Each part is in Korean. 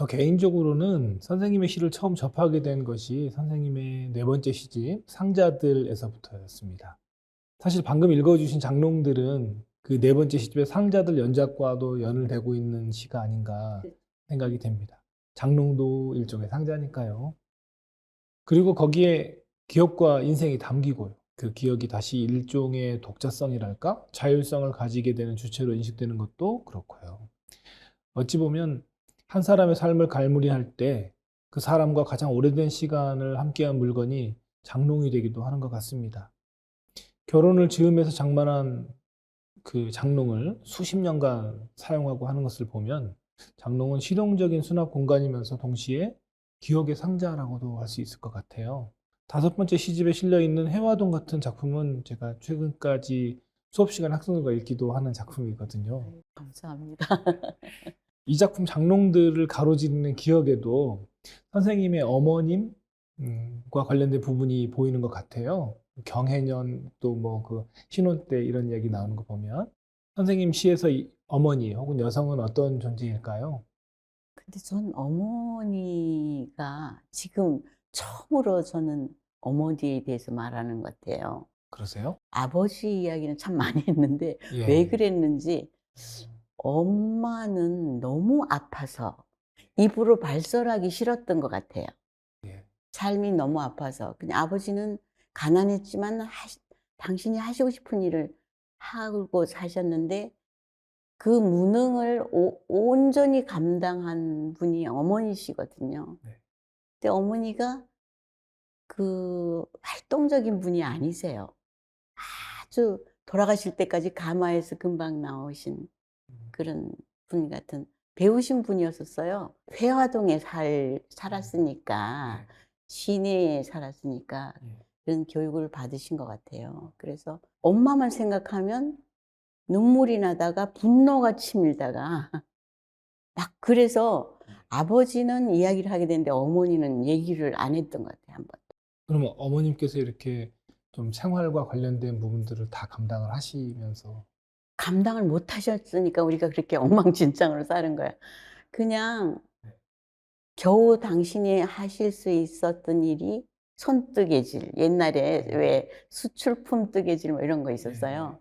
저 개인적으로는 선생님의 시를 처음 접하게 된 것이 선생님의 네 번째 시집 상자들에서부터였습니다. 사실 방금 읽어주신 장롱들은 그 네 번째 시집의 상자들 연작과도 연을 대고 있는 시가 아닌가 생각이 됩니다. 장롱도 일종의 상자니까요. 그리고 거기에 기억과 인생이 담기고요. 그 기억이 다시 일종의 독자성이랄까? 자율성을 가지게 되는 주체로 인식되는 것도 그렇고요. 어찌 보면 한 사람의 삶을 갈무리할 때 그 사람과 가장 오래된 시간을 함께한 물건이 장롱이 되기도 하는 것 같습니다. 결혼을 즈음해서 장만한 그 장롱을 수십 년간 사용하고 하는 것을 보면 장롱은 실용적인 수납 공간이면서 동시에 기억의 상자라고도 할 수 있을 것 같아요. 다섯 번째 시집에 실려 있는 해화동 같은 작품은 제가 최근까지 수업 시간 학생들과 읽기도 하는 작품이거든요. 감사합니다. 이 작품 장롱들을 가로지르는 기억에도 선생님의 어머님과 관련된 부분이 보이는 것 같아요. 경해년 또 뭐 그 신혼 때 이런 얘기 나오는 거 보면 선생님 시에서 이 어머니 혹은 여성은 어떤 존재일까요? 근데 전 어머니가 지금 처음으로 저는 어머니에 대해서 말하는 것 같아요. 그러세요? 아버지 이야기는 참 많이 했는데 왜 예. 그랬는지 엄마는 너무 아파서 입으로 발설하기 싫었던 것 같아요. 예. 삶이 너무 아파서. 그냥 아버지는 가난했지만 당신이 하시고 싶은 일을 하고 사셨는데 그 무능을 온전히 감당한 분이 어머니시거든요. 네. 근데 어머니가 그 활동적인 분이 아니세요. 아주 돌아가실 때까지 가마에서 금방 나오신 음. 그런 분 같은 배우신 분이었었어요. 회화동에 살았으니까 예. 시내에 살았으니까 예. 그런 교육을 받으신 것 같아요. 그래서 엄마만 생각하면 눈물이 나다가 분노가 치밀다가 막 그래서 아버지는 이야기를 하게 되는데 어머니는 얘기를 안 했던 것 같아요, 한 번도. 그러면 어머님께서 이렇게 좀 생활과 관련된 부분들을 다 감당을 하시면서 감당을 못 하셨으니까 우리가 그렇게 엉망진창으로 사는 거야. 그냥 네. 겨우 당신이 하실 수 있었던 일이 손뜨개질, 옛날에 왜 수출품 뜨개질 뭐 이런 거 예예. 있었어요.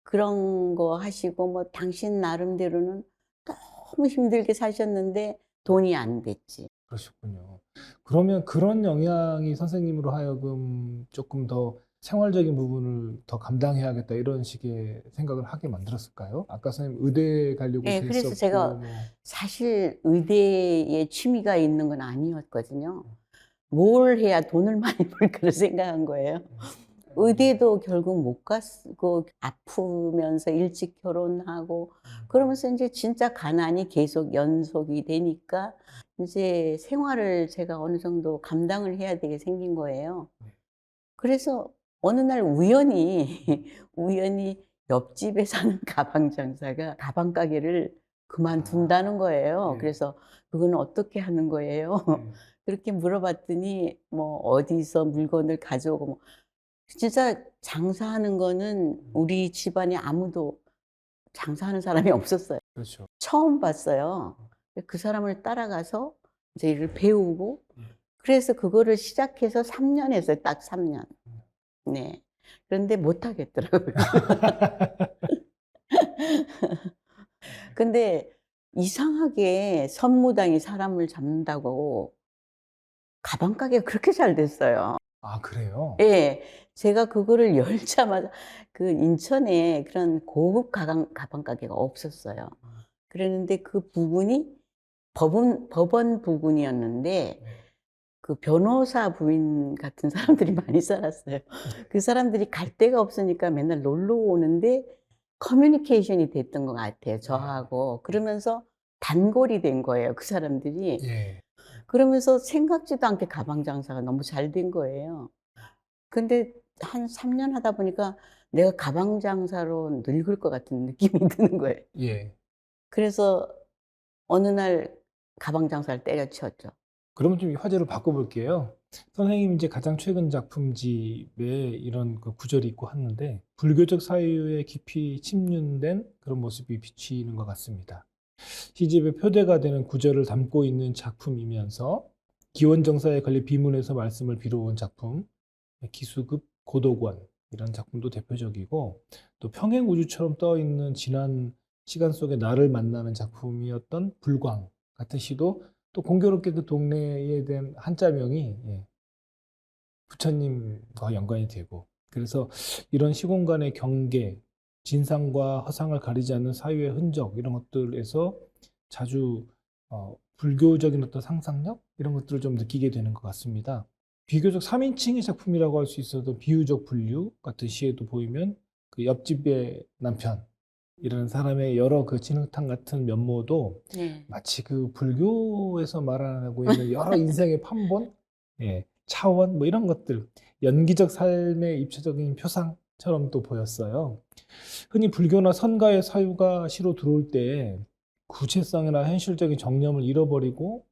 그런 거 하시고 뭐 당신 나름대로는 너무 힘들게 사셨는데 돈이 안 됐지. 그러셨군요. 그러면 그런 영향이 선생님으로 하여금 조금 더 '생활적인 부분을 더 감당해야겠다.' 이런 식의 생각을 하게 만들었을까요? 아까 선생님 의대에 가려고도 예, 그래서 했었고 제가 뭐 사실 의대에 취미가 있는 건 아니었거든요. '뭘 해야 돈을 많이 벌까.'를 생각한 거예요. 의대도 결국 못 갔고 아프면서 일찍 결혼하고 그러면서 인제 진짜 가난이 계속 연속이 되니까 인제 생활을 제가 어느 정도 감당을 해야 되게 생긴 거예요. 네. 그래서 어느 날 우연히 우연히 옆집에 사는 가방 장사가 가방 가게를 아. 그만둔다는 거예요. 예. 그래서 "그거는 어떻게 하는 거예요?" 예. 그렇게 물어봤더니 뭐 어디서 물건을 가져오고 뭐 진짜 장사하는 거는 우리 집안에 아무도 장사하는 사람이 없었어요. 그렇죠. 처음 봤어요. 그 사람을 따라가서 이제 일을 배우고 예. 그래서 그거를 시작해서 3년 했어요. 딱 3 년. 음. 네. 그런데 못 하겠더라고요. 근데 이상하게 선무당이 사람을 잡는다고 가방 가게가 그렇게 잘 됐어요. 아 그래요? 예. 제가 그거를 열자마자 그 인천에 그런 고급 가방 가게가 없었어요. 음. 그랬는데 그 부군이 법원 부군이었는데 네. 그 변호사 부인 같은 사람들이 많이 살았어요. 그 사람들이 갈 데가 없으니까 맨날 놀러 오는데 커뮤니케이션이 됐던 것 같아요, 네. 저하고. 그러면서 단골이 된 거예요, 그 사람들이. 예. 그러면서 생각지도 않게 가방 장사가 너무 잘 된 거예요. 근데 한 3년 하다 보니까 내가 가방 장사로 늙을 것 같은 느낌이 드는 거예요. 예. 그래서 어느 날 가방 장사를 때려치웠죠. 그러면 좀 이 화제로 바꿔 볼게요. 선생님이 이제 가장 최근 작품집에 이런 그 구절이 있고 하는데 불교적 사유에 깊이 침륜된 그런 모습이 비치는 것 같습니다. 시집의 표대가 되는 구절을 담고 있는 작품이면서 기원정사에 걸려 비문에서 말씀을 빌어온 작품, 기수급 고독원 이런 작품도 대표적이고, 또 평행우주처럼 떠있는 지난 시간 속에 나를 만나는 작품이었던 불광 같은 시도 또 공교롭게 그 동네에 대한 한자명이 부처님과 연관이 되고, 그래서 이런 시공간의 경계, 진상과 허상을 가리지 않는 사유의 흔적 이런 것들에서 자주 불교적인 어떤 상상력 이런 것들을 좀 느끼게 되는 것 같습니다. 비교적 3인칭의 작품이라고 할 수 있어도 비유적 분류 같은 시에도 보이면 그 옆집의 남편 이런 사람의 여러 그 진흙탕 같은 면모도 네. 마치 그 불교에서 말하고 있는 여러 인생의 판본, 차원 뭐 이런 것들, 연기적 삶의 입체적인 표상처럼 또 보였어요. 흔히 불교나 선가의 사유가 시로 들어올 때 구체성이나 현실적인 정념을 잃어버리고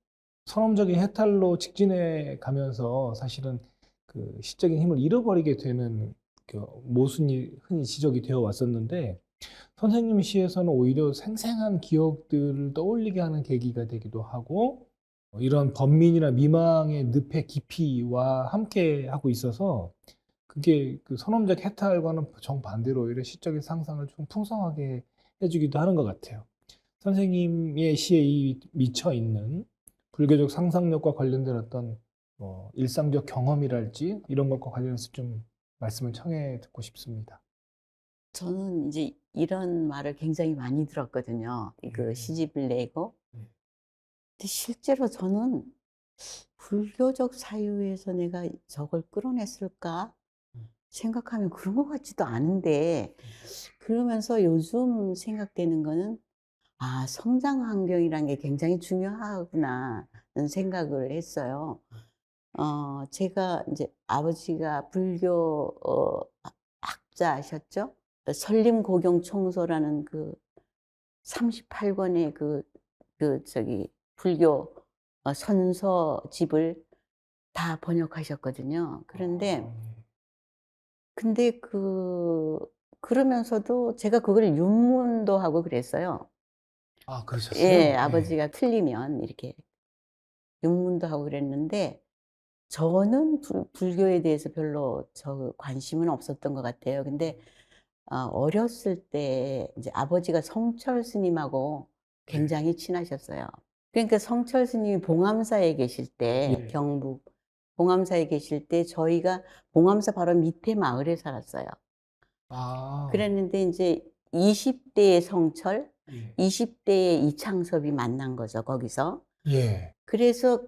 선험적인 해탈로 직진해 가면서 사실은 그 시적인 힘을 잃어버리게 되는 그 모순이 흔히 지적이 되어 왔었는데, 선생님 시에서는 오히려 생생한 기억들을 떠올리게 하는 계기가 되기도 하고, 이런 번민이나 미망의 늪의 깊이와 함께 하고 있어서 그게 그 선험적 해탈과는 정반대로 오히려 시적인 상상을 좀 풍성하게 해주기도 하는 것 같아요. 선생님의 시에 이 미쳐 있는 불교적 상상력과 관련된 어떤 일상적 경험이랄지 이런 것과 관련해서 좀 말씀을 청해 듣고 싶습니다. 저는 이제 이런 말을 굉장히 많이 들었거든요. 그 네. 시집을 내고. 네. 근데 실제로 저는 불교적 사유에서 내가 저걸 끌어냈을까 생각하면 그런 것 같지도 않은데, 그러면서 요즘 생각되는 거는 아, 성장 환경이라는 게 굉장히 중요하구나 는 생각을 했어요. 제가 이제 아버지가 불교 학자셨죠. 설림고경총서라는 그 38권의 저기 불교 선서집을 다 번역하셨거든요. 그런데 근데 그러면서도 제가 그걸 윤문도 하고 그랬어요. 아, 예, 그러셨어요? 네. 아버지가 틀리면 이렇게 윤문도 하고 그랬는데, 저는 불교에 대해서 별로 관심은 없었던 것 같아요. 근데 어렸을 때 이제 아버지가 성철 스님하고 네. 굉장히 친하셨어요. 그러니까 성철 스님이 봉암사에 계실 때, 예. 경북 봉암사에 계실 때 저희가 봉암사 바로 밑에 마을에 살았어요. 아, 그랬는데 이제 20대의 성철, 예. 20대의 이창섭이 만난 거죠, 거기서. 예. 그래서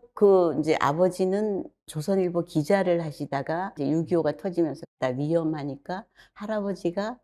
이제 아버지는 조선일보 기자를 하시다가 이제 6.25가 터지면서 다 위험하니까 할아버지가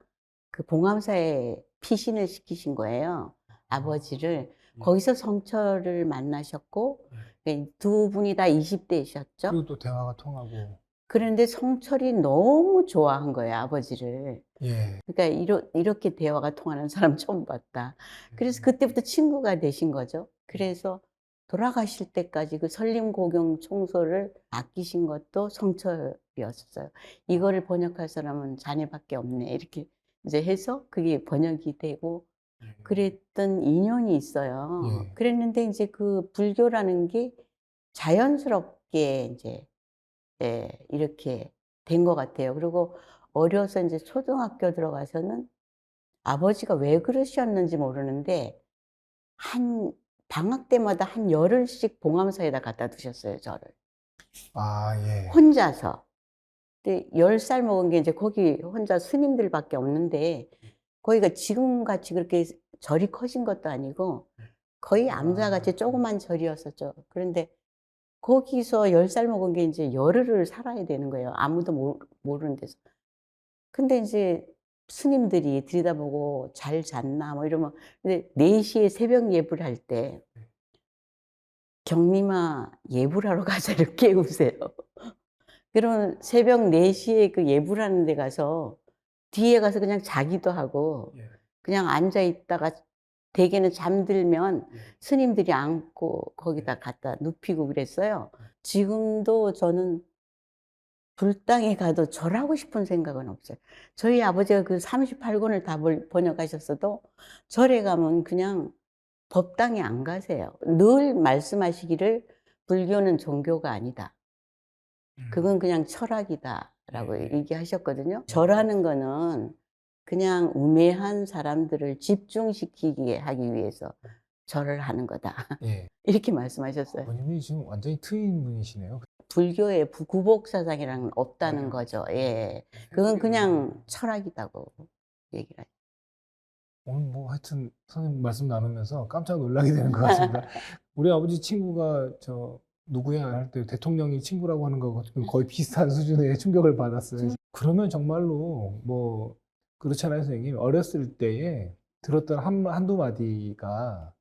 그 봉암사에 피신을 시키신 거예요, 아버지를. 예. 거기서 성철을 만나셨고, 예. 두 분이 다 20대이셨죠. 그리고 또 대화가 통하고. 그런데 성철이 너무 좋아한 거예요, 아버지를. 예. 그러니까 이렇게 대화가 통하는 사람 처음 봤다. 그래서 그때부터 친구가 되신 거죠. 그래서 돌아가실 때까지 그 설림고경 총소를 아끼신 것도 성철이었어요. 이거를 번역할 사람은 자네밖에 없네, 이렇게 이제 해서 그게 번역이 되고 그랬던 인연이 있어요. 예. 그랬는데 이제 그 불교라는 게 자연스럽게 이제 이렇게 된 것 같아요. 그리고 어려서 이제 초등학교 들어가서는 아버지가 왜 그러셨는지 모르는데 한 방학 때마다 한 열흘씩 봉암사에다 갖다 두셨어요, 저를. 아, 예. 혼자서. 근데 10살 먹은 게 이제 거기 혼자 스님들밖에 없는데, 거기가 지금같이 그렇게 절이 커진 것도 아니고 거의 암자같이 조그만 절이었었죠. 그런데 거기서 10살 먹은 게 이제 열흘을 살아야 되는 거예요, 아무도 모르는 데서. 근데 이제 스님들이 들여다보고 "잘 잤나?" 뭐 이러면, 근데 4 시에 새벽 예불 할 때 "경림아, 예불하러 가자." 이렇게 깨우세요. 그러면 새벽 4 시에 그 예불하는 데 가서 뒤에 가서 그냥 자기도 하고 예. 그냥 앉아 있다가 대개는 잠들면 예. 스님들이 안고 거기다 갖다 눕히고 그랬어요. 지금도 저는 불당에 가도 절하고 싶은 생각은 없어요. 저희 아버지가 그 38권을 다 번역하셨어도 절에 가면 그냥 법당에 안 가세요. 늘 말씀하시기를 불교는 종교가 아니다. 그건 그냥 철학이다라고 네. 얘기하셨거든요. 절하는 거는 그냥 우매한 사람들을 집중시키게 하기 위해서 절을 하는 거다. 예. 이렇게 말씀하셨어요. 아버님이 지금 완전히 트인 분이시네요. 불교에 구복사상이라는 없다는 맞아요. 거죠. 예. 그건 그냥 철학이다고 얘기를 하죠. 오늘 뭐 하여튼 선생님 말씀 나누면서 깜짝 놀라게 되는 것 같습니다. 우리 아버지 친구가 저 누구야 할 때 대통령이 친구라고 하는 거하고 거의 비슷한 수준의 충격을 받았어요. 그러면 정말로 뭐 그렇잖아요, 선생님. 어렸을 때에 들었던 한두 마디가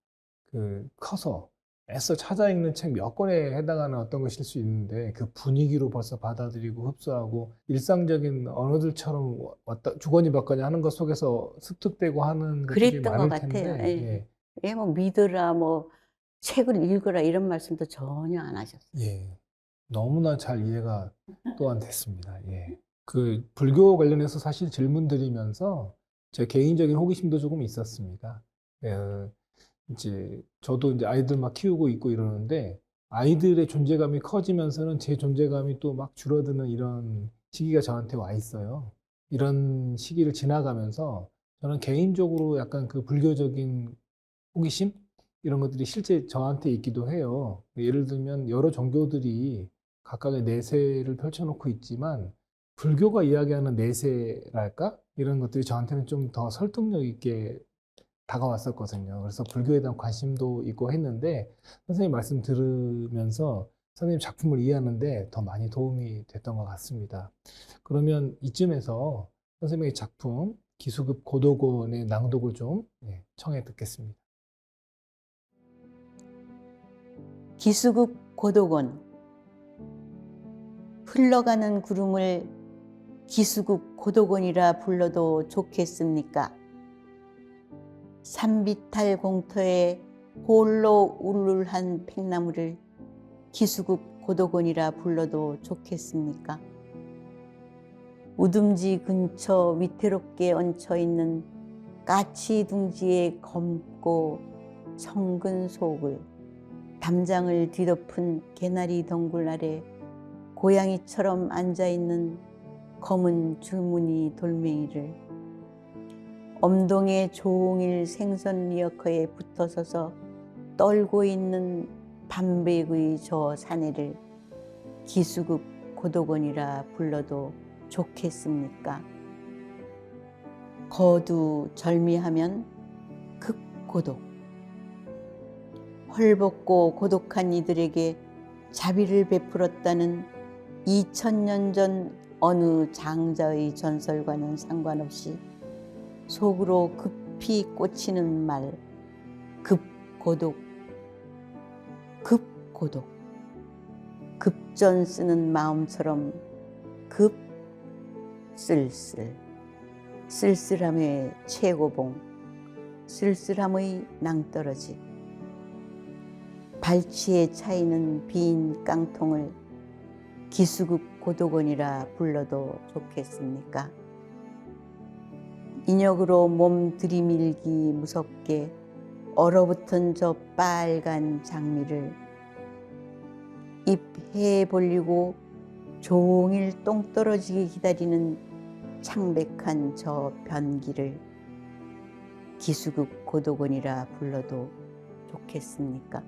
그 커서 애써 찾아 읽는 책 몇 권에 해당하는 어떤 것일 수 있는데 그 분위기로 벌써 받아들이고 흡수하고 일상적인 언어들처럼 왔다 주거니 받거니 하는 것 속에서 습득되고 하는 것들이 그랬던 것 많을 같아요. 텐데 예. 예. 예, 뭐 믿으라, 뭐 책을 읽으라 이런 말씀도 전혀 안 하셨어요. 예. 너무나 잘 이해가 또한 됐습니다. 예. 그 불교 관련해서 사실 질문 드리면서 제 개인적인 호기심도 조금 있었습니다. 이제 저도 이제 아이들 막 키우고 있고 이러는데 아이들의 존재감이 커지면서는 제 존재감이 또 막 줄어드는 이런 시기가 저한테 와 있어요. 이런 시기를 지나가면서 저는 개인적으로 약간 그 불교적인 호기심? 이런 것들이 실제 저한테 있기도 해요. 예를 들면 여러 종교들이 각각의 내세를 펼쳐놓고 있지만 불교가 이야기하는 내세랄까? 이런 것들이 저한테는 좀 더 설득력 있게 다가왔었거든요. 그래서 불교에 대한 관심도 있고 했는데 선생님 말씀 들으면서 선생님 작품을 이해하는데 더 많이 도움이 됐던 것 같습니다. 그러면 이쯤에서 선생님의 작품 기수급 고도곤의 낭독을 좀 청해 듣겠습니다. 기수국 고도곤. 흘러가는 구름을 기수국 고도곤이라 불러도 좋겠습니까? 산비탈 공터에 홀로 울룰한 팽나무를 기수국 고도곤이라 불러도 좋겠습니까? 우듬지 근처 위태롭게 얹혀있는 까치 둥지의 검고 청근 속을 담장을 뒤덮은 개나리 덩굴 아래 고양이처럼 앉아있는 검은 줄무늬 돌멩이를 엄동의 종일 생선 리어커에 붙어서서 떨고 있는 밤백의 저 사내를 기수국 고도곤이라 불러도 좋겠습니까? 거두 절미하면 극고독. 헐벗고 고독한 이들에게 자비를 베풀었다는 2000년 전 어느 장자의 전설과는 상관없이 속으로 급히 꽂히는 말, 급고독, 급고독, 급전 쓰는 마음처럼 급쓸쓸, 쓸쓸함의 최고봉, 쓸쓸함의 낭떠러지, 발치에 차이는 빈 깡통을 기수국 고도곤이라 불러도 좋겠습니까? 인역으로 몸 들이밀기 무섭게 얼어붙은 저 빨간 장미를 입 해 벌리고 종일 똥 떨어지게 기다리는 창백한 저 변기를 기수국 고도곤이라 불러도 좋겠습니까?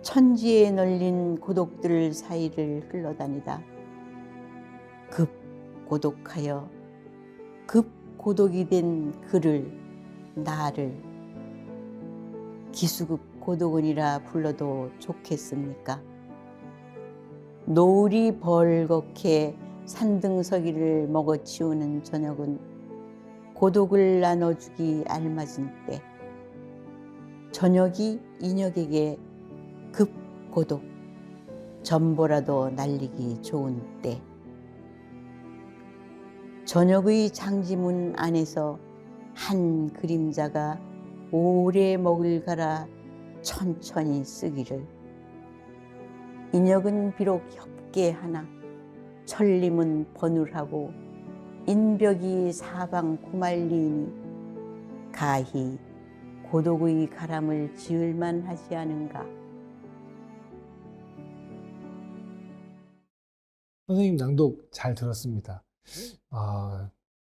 천지에 널린 고독들 사이를 흘러다니다 급 고독하여 급 고독이 된 그를 나를 기수급 고독원이라 불러도 좋겠습니까? 노을이 벌겋게 산등서기를 먹어치우는 저녁은 고독을 나눠주기 알맞은 때, 저녁이 인역에게 급고독, 전보라도 날리기 좋은 때, 저녁의 장지문 안에서 한 그림자가 오래 먹을 가라 천천히 쓰기를, 인역은 비록 협계하나 천림은 버눌하고 인벽이 사방 구말리니 가히 고독의 가람을 지을만 하지 않은가. 선생님 낭독 잘 들었습니다.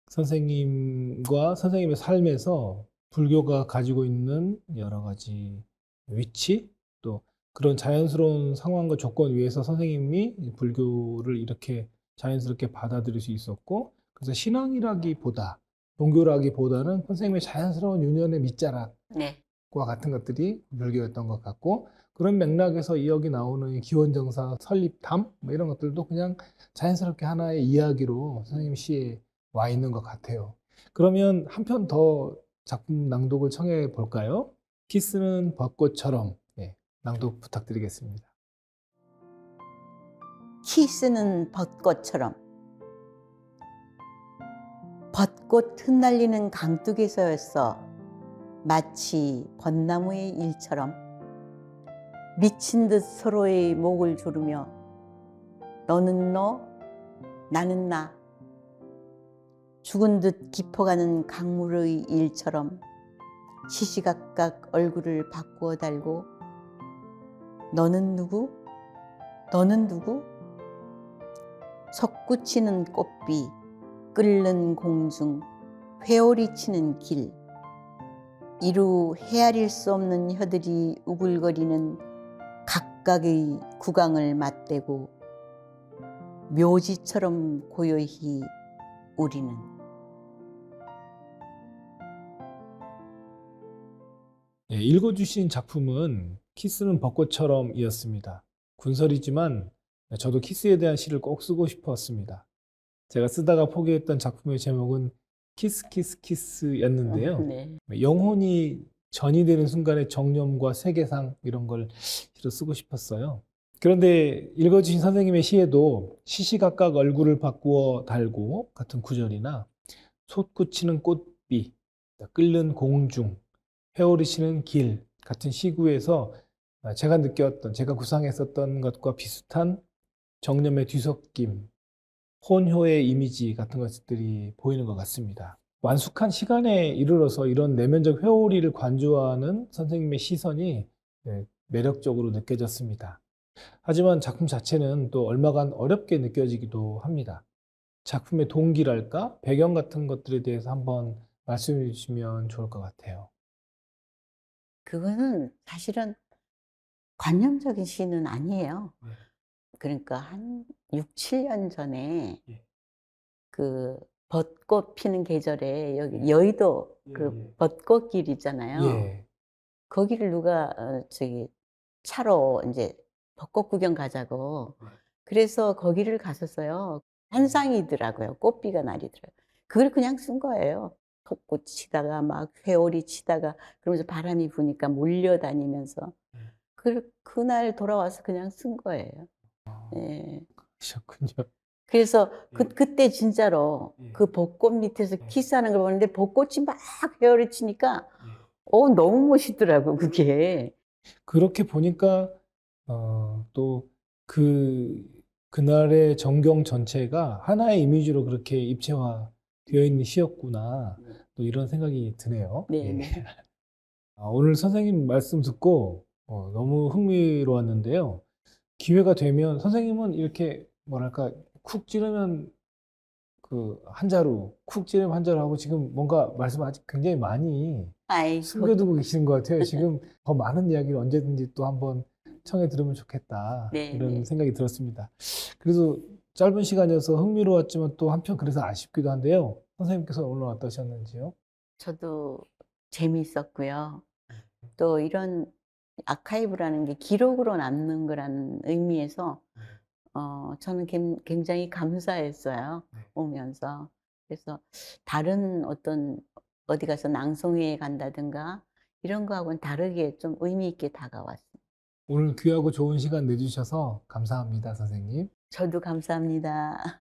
선생님과 선생님의 삶에서 불교가 가지고 있는 여러 가지 위치, 또 그런 자연스러운 상황과 조건 위에서 선생님이 불교를 이렇게 자연스럽게 받아들일 수 있었고, 그래서 신앙이라기보다, 종교라기보다는 선생님의 자연스러운 유년의 밑자락과 네. 같은 것들이 불교였던 것 같고, 그런 맥락에서 이 여기 나오는 이 기원정사, 설립담 뭐 이런 것들도 그냥 자연스럽게 하나의 이야기로 선생님 시에 와 있는 것 같아요. 그러면 한 편 더 작품 낭독을 청해 볼까요? 키스는 벚꽃처럼. 네, 낭독 부탁드리겠습니다. 키스는 벚꽃처럼. 벚꽃 흩날리는 강둑에서였어. 마치 벚나무의 일처럼 미친 듯 서로의 목을 조르며 너는 너, 나는 나. 죽은 듯 깊어가는 강물의 일처럼 시시각각 얼굴을 바꾸어 달고 너는 누구? 너는 누구? 솟구치는 꽃비, 끓는 공중, 회오리치는 길. 이루 헤아릴 수 없는 혀들이 우글거리는 각각의 구강을 맞대고 묘지처럼 고요히 우리는. 예, 읽어주신 작품은 키스는 벚꽃처럼 이었습니다. 군설이지만 저도 키스에 대한 시를 꼭 쓰고 싶었습니다. 제가 쓰다가 포기했던 작품의 제목은 키스 키스 키스였는데요. 네. 영혼이 전이 되는 순간의 정념과 세계상 이런 걸 시로 쓰고 싶었어요. 그런데 읽어주신 선생님의 시에도 시시각각 얼굴을 바꾸어 달고 같은 구절이나 솟구치는 꽃비, 끓는 공중, 회오리치는 길 같은 시구에서 제가 느꼈던, 제가 구상했었던 것과 비슷한 정념의 뒤섞임, 혼효의 이미지 같은 것들이 보이는 것 같습니다. 완숙한 시간에 이르러서 이런 내면적 회오리를 관조하는 선생님의 시선이 매력적으로 느껴졌습니다. 하지만 작품 자체는 또 얼마간 어렵게 느껴지기도 합니다. 작품의 동기랄까? 배경 같은 것들에 대해서 한번 말씀해 주시면 좋을 것 같아요. 그거는 사실은 관념적인 시는 아니에요. 네. 그러니까 한 6, 7년 전에 예. 그 벚꽃 피는 계절에 여기 예. 여의도 예, 그 예. 벚꽃길 있잖아요. 예. 거기를 누가 저기 차로 이제 벚꽃 구경 가자고. 네. 그래서 거기를 갔었어요. 한상이더라고요. 꽃비가 날이더라고요. 그걸 그냥 쓴 거예요. 벚꽃 치다가 막 회오리 치다가 그러면서 바람이 부니까 몰려다니면서 그날 돌아와서 그냥 쓴 거예요. 예. 그러셨군요. 그래서 예. 그때 진짜로 예. 그 벚꽃 밑에서 예. 키스하는 걸 보는데 벚꽃이 막 회오리 치니까 예. 너무 멋있더라고 그게. 그렇게 보니까 또 그날의 전경 전체가 하나의 이미지로 그렇게 입체화되어 있는 시였구나. 또 이런 생각이 드네요. 예. 네네. 오늘 선생님 말씀 듣고 너무 흥미로웠는데요. 기회가 되면 선생님은 이렇게 뭐랄까 쿡 찌르면 그 한자로 쿡 찌르면 한자로 하고 지금 뭔가 말씀 아직 굉장히 많이 아이고. 숨겨두고 계시는 것 같아요. 지금 더 많은 이야기를 언제든지 또 한번 청해 들으면 좋겠다. 네, 이런 네. 생각이 들었습니다. 그래도 짧은 시간이어서 흥미로웠지만 또 한편 그래서 아쉽기도 한데요. 선생님께서 오늘 어떠셨는지요? 저도 재미있었고요. 또 이런 아카이브라는 게 기록으로 남는 거라는 의미에서 저는 굉장히 감사했어요. 네. 오면서. 그래서 다른 어떤 어디 가서 낭송회에 간다든가 이런 거하고는 다르게 좀 의미 있게 다가왔어요. 오늘 귀하고 좋은 시간 내주셔서 감사합니다, 선생님. 저도 감사합니다.